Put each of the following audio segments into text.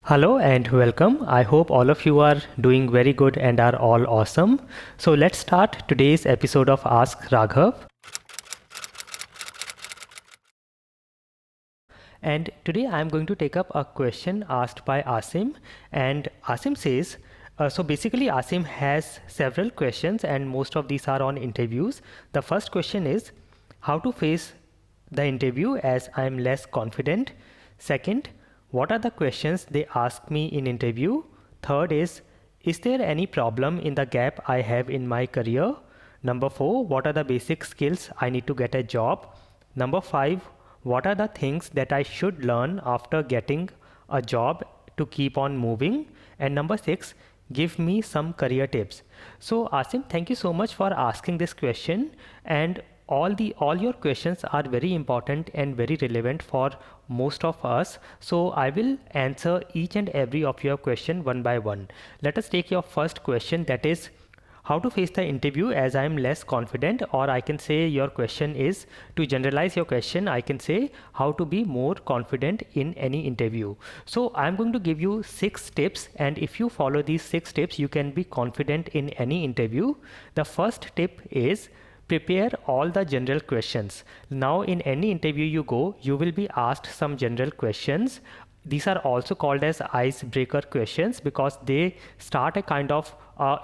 Hello and welcome. I hope all of you are doing very good and are all awesome. So let's start today's episode of Ask Raghav. And today I'm going to take up a question asked by Aasim. And Aasim says, so basically Aasim has several questions and most of these are on interviews. The first question is how to face the interview as I'm less confident. Second, what are the questions they ask me in interview? Third is there any problem in the gap I have in my career? Number 4, what are the basic skills I need to get a job? Number 5, what are the things that I should learn after getting a job to keep on moving? And number 6, give me some career tips. So Asim, thank you so much for asking this question, and all your questions are very important and very relevant for most of us. So I will answer each and every of your question one by one. Let us take your first question, that is how to face the interview as I am less confident, or I can say your question is, to generalize your question, I can say how to be more confident in any interview. So I'm going to give you 6 tips, and if you follow these 6 tips, you can be confident in any interview. The first tip is prepare all the general questions. Now in any interview you go, you will be asked some general questions. These are also called as icebreaker questions because they start a kind of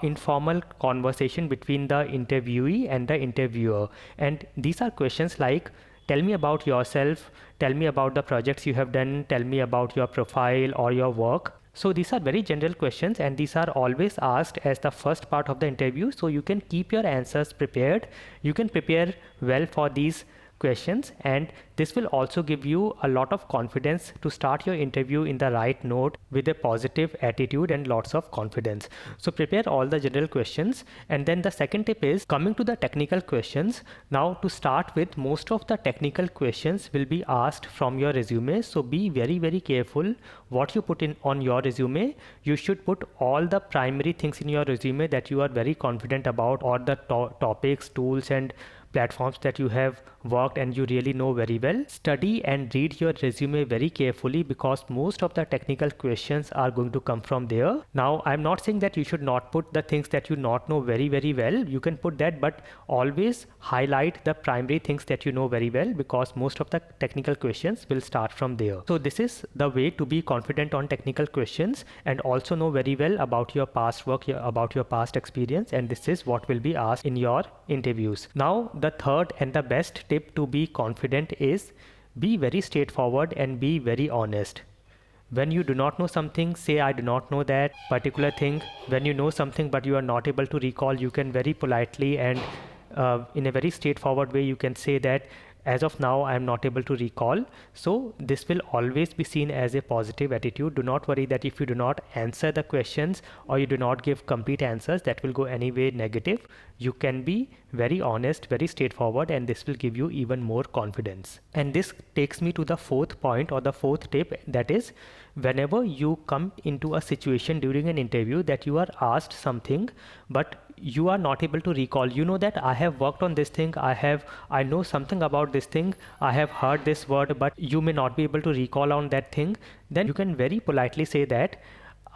informal conversation between the interviewee and the interviewer. And these are questions like, tell me about yourself, tell me about the projects you have done, tell me about your profile or your work. So these are very general questions and these are always asked as the first part of the interview. So you can keep your answers prepared. You can prepare well for these questions, and this will also give you a lot of confidence to start your interview in the right note with a positive attitude and lots of confidence. So prepare all the general questions. And then the second tip is coming to the technical questions. Now to start with, most of the technical questions will be asked from your resume, so be very careful what you put in on your resume. You should put all the primary things in your resume that you are very confident about, or the topics, tools and platforms that you have worked and you really know very well. Study and read your resume very carefully because most of the technical questions are going to come from there. Now I'm not saying that you should not put the things that you not know very well. You can put that, but always highlight the primary things that you know very well because most of the technical questions will start from there. So this is the way to be confident on technical questions and also know very well about your past work, about your past experience, and this is what will be asked in your interviews. Now the third and the best tip to be confident is be very straightforward and be very honest. When you do not know something, say I do not know that particular thing. When you know something but you are not able to recall, you can very politely and in a very straightforward way you can say that as of now I am not able to recall. So this will always be seen as a positive attitude. Do not worry that if you do not answer the questions or you do not give complete answers, that will go anyway negative. You can be very honest, very straightforward, and this will give you even more confidence. And this takes me to the fourth point or the fourth tip, that is whenever you come into a situation during an interview that you are asked something but you are not able to recall. You know that I have worked on this thing, I know something about this thing, I have heard this word, but you may not be able to recall on that thing. Then you can very politely say that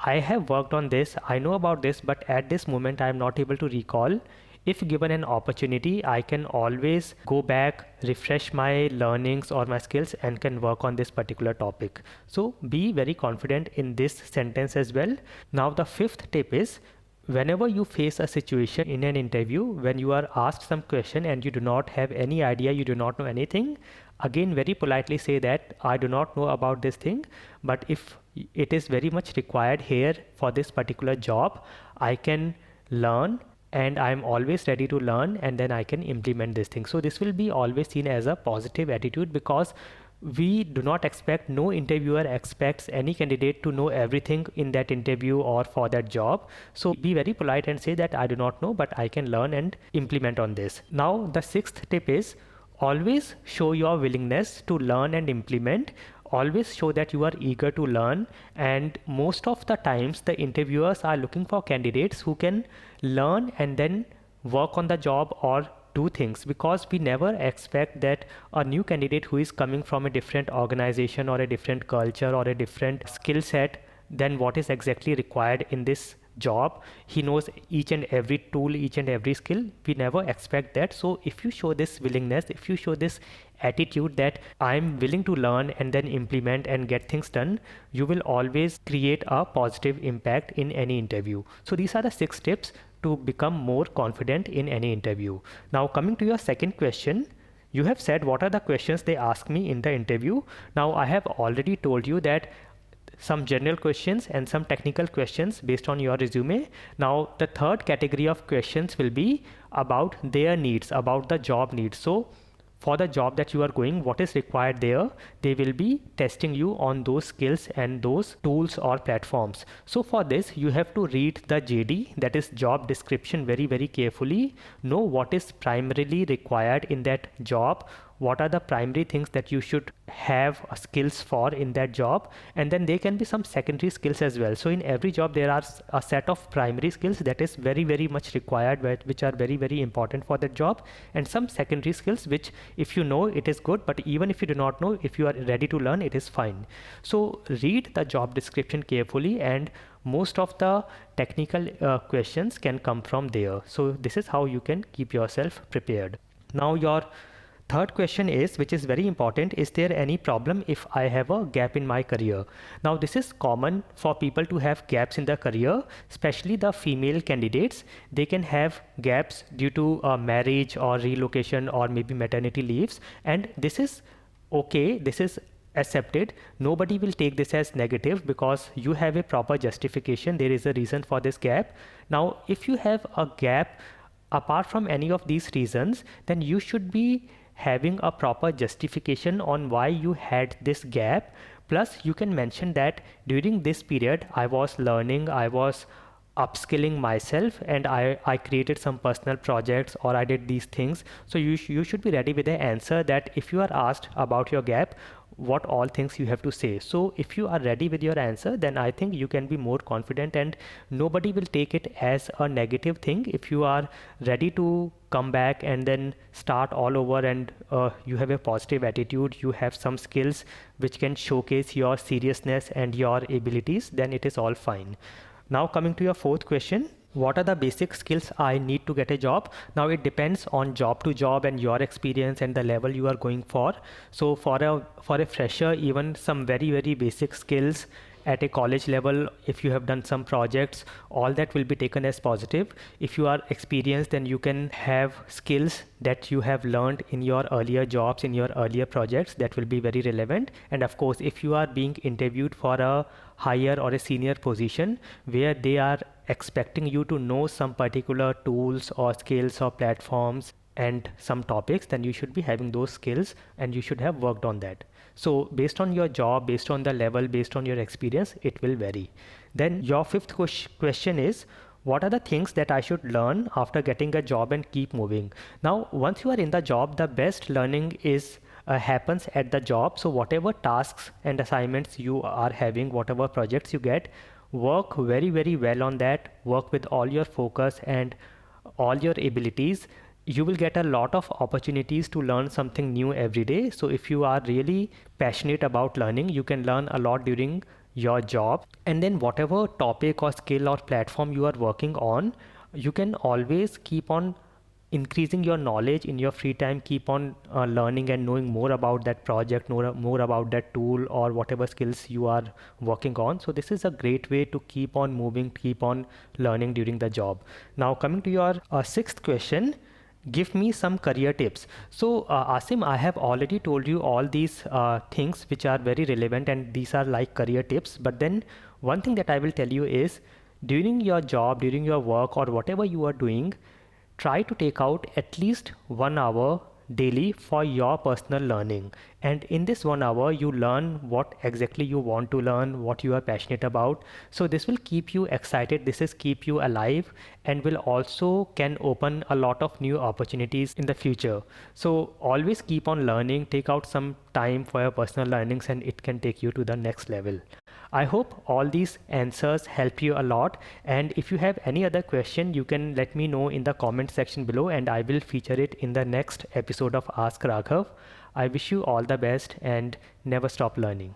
I have worked on this, I know about this, but at this moment I am not able to recall. If given an opportunity, I can always go back, refresh my learnings or my skills and can work on this particular topic. So be very confident in this sentence as well. Now the fifth tip is whenever you face a situation in an interview when you are asked some question and you do not have any idea, you do not know anything, again very politely say that I do not know about this thing, but if it is very much required here for this particular job, I can learn and I'm always ready to learn, and then I can implement this thing. So this will be always seen as a positive attitude because we do not expect, no interviewer expects any candidate to know everything in that interview or for that job. So be very polite and say that I do not know, but I can learn and implement on this. Now the sixth tip is always show your willingness to learn and implement. Always show that you are eager to learn, and most of the times the interviewers are looking for candidates who can learn and then work on the job or do things, because we never expect that a new candidate who is coming from a different organization or a different culture or a different skill set then what is exactly required in this job. He knows each and every tool, each and every skill. We never expect that. So if you show this willingness, if you show this attitude that I'm willing to learn and then implement and get things done, you will always create a positive impact in any interview. So these are the 6 tips to become more confident in any interview. Now coming to your second question, you have said what are the questions they ask me in the interview. Now I have already told you that some general questions and some technical questions based on your resume. Now the third category of questions will be about their needs, about the job needs. So for the job that you are going, what is required there, they will be testing you on those skills and those tools or platforms. So for this, you have to read the JD, that is job description, very carefully. Know what is primarily required in that job, what are the primary things that you should have skills for in that job, and then there can be some secondary skills as well. So in every job there are a set of primary skills that is very much required, which are very important for that job, and some secondary skills which if you know it is good, but even if you do not know, if you are ready to learn, it is fine. So read the job description carefully, and most of the technical questions can come from there. So this is how you can keep yourself prepared. Now your third question is, which is very important, is there any problem if I have a gap in my career? Now this is common for people to have gaps in their career, especially the female candidates. They can have gaps due to marriage or relocation or maybe maternity leaves, and this is okay, this is accepted. Nobody will take this as negative because you have a proper justification. There is a reason for this gap. Now if you have a gap apart from any of these reasons, then you should be having a proper justification on why you had this gap. Plus you can mention that during this period I was learning, I was upskilling myself, and I created some personal projects, or I did these things. So you should be ready with the answer that if you are asked about your gap, what all things you have to say. So if you are ready with your answer, then I think you can be more confident and nobody will take it as a negative thing. If you are ready to come back and then start all over, and you have a positive attitude, you have some skills which can showcase your seriousness and your abilities, then it is all fine. Now coming to your fourth question, what are the basic skills I need to get a job? Now it depends on job to job and your experience and the level you are going for. So for a fresher, even some very basic skills at a college level, if you have done some projects, all that will be taken as positive. If you are experienced, then you can have skills that you have learned in your earlier jobs, in your earlier projects, that will be very relevant. And of course, if you are being interviewed for a higher or a senior position where they are expecting you to know some particular tools or skills or platforms and some topics, then you should be having those skills and you should have worked on that. So based on your job, based on the level, based on your experience, it will vary. Then your fifth question is, what are the things that I should learn after getting a job and keep moving? Now, once you are in the job, the best learning is happens at the job. So whatever tasks and assignments you are having, whatever projects you get, work very well on that. Work with all your focus and all your abilities. You will get a lot of opportunities to learn something new every day. So if you are really passionate about learning, you can learn a lot during your job. And then whatever topic or skill or platform you are working on, you can always keep on increasing your knowledge in your free time. Keep on learning and knowing more about that project, more about that tool or whatever skills you are working on. So this is a great way to keep on moving, keep on learning during the job. Now coming to your sixth question, give me some career tips. So Aasim, I have already told you all these things which are very relevant, and these are like career tips. But then one thing that I will tell you is, during your job, during your work or whatever you are doing, try to take out at least 1 hour daily for your personal learning. And in this 1 hour, you learn what exactly you want to learn, what you are passionate about. So this will keep you excited, this is keep you alive, and will also can open a lot of new opportunities in the future. So always keep on learning, take out some time for your personal learnings, and it can take you to the next level. I hope all these answers help you a lot, and if you have any other question, you can let me know in the comment section below, and I will feature it in the next episode of Ask Raghav. I wish you all the best and never stop learning.